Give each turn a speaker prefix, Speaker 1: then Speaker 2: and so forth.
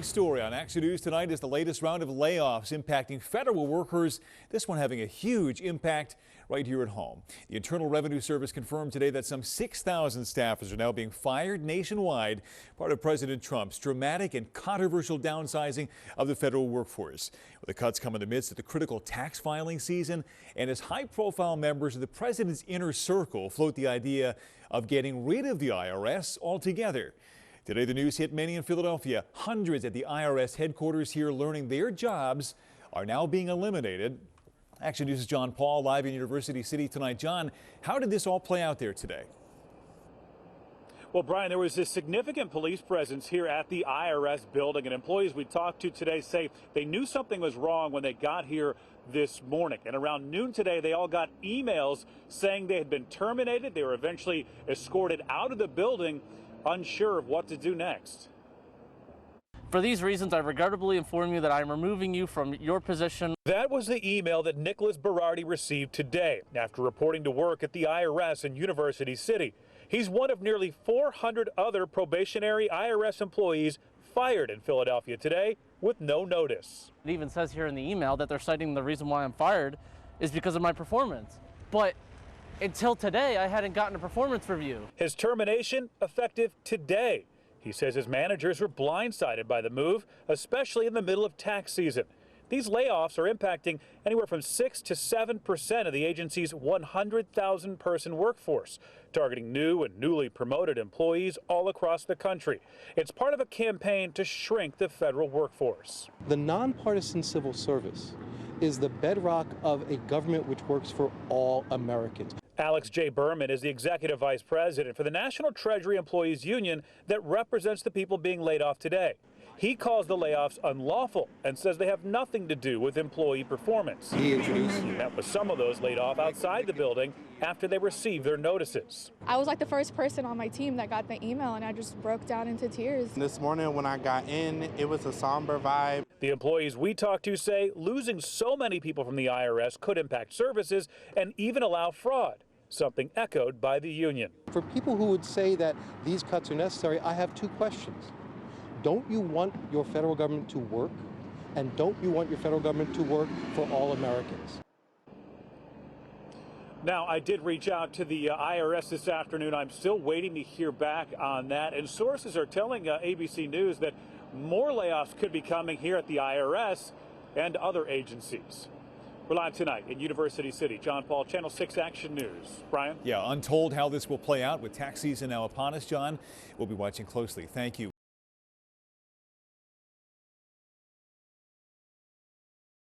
Speaker 1: big story on Action News tonight is the latest round of layoffs impacting federal workers. This one having a huge impact right here at home. The Internal Revenue Service confirmed today that some 6,000 staffers are now being fired nationwide, part of President Trump's dramatic and controversial downsizing of the federal workforce. The cuts come in the midst of the critical tax filing season and as high-profile members of the president's inner circle float the idea of getting rid of the IRS altogether. Today, the news hit many in Philadelphia. Hundreds at the IRS headquarters here learning their jobs are now being eliminated. Action News' John Paul live in University City tonight. John, how did this all play out there today?
Speaker 2: Well, Brian, there was a significant police presence here at the IRS building, and employees we talked to today say they knew something was wrong when they got here this morning. And around noon today, they all got emails saying they had been terminated. They were eventually escorted out of the building, unsure of what to do next.
Speaker 3: For these reasons, I regrettably inform you that I am removing you from your position.
Speaker 2: That was the email that Nicholas Berardi received today after reporting to work at the IRS in University City. He's one of nearly 400 other probationary IRS employees fired in Philadelphia today with no notice.
Speaker 3: It even says here in the email that they're citing the reason why I'm fired is because of my performance. But until today, I hadn't gotten a performance review.
Speaker 2: His termination effective today. He says his managers were blindsided by the move, especially in the middle of tax season. These layoffs are impacting anywhere from 6 to 7% of the agency's 100,000 person workforce, targeting new and newly promoted employees all across the country. It's part of a campaign to shrink the federal workforce.
Speaker 4: The nonpartisan civil service is the bedrock of a government which works for all Americans.
Speaker 2: Alex J. Berman is the executive vice president for the National Treasury Employees Union that represents the people being laid off today. He calls the layoffs unlawful and says they have nothing to do with employee performance. He met with some of those laid off outside the building after they received their notices.
Speaker 5: I was like the first person on my team that got the email, and I just broke down into tears.
Speaker 6: This morning when I got in, it was a somber vibe.
Speaker 2: The employees we talked to say losing so many people from the IRS could impact services and even allow fraud, something echoed by the union.
Speaker 4: For people who would say that these cuts are necessary, I have two questions. Don't you want your federal government to work? And don't you want your federal government to work for all Americans?
Speaker 2: Now, I did reach out to the IRS this afternoon. I'm still waiting to hear back on that. And sources are telling ABC News that more layoffs could be coming here at the IRS and other agencies. We're live tonight in University City. John Paul, Channel 6 Action News. Brian?
Speaker 1: Yeah, untold how this will play out with tax season now upon us, John. We'll be watching closely. Thank you.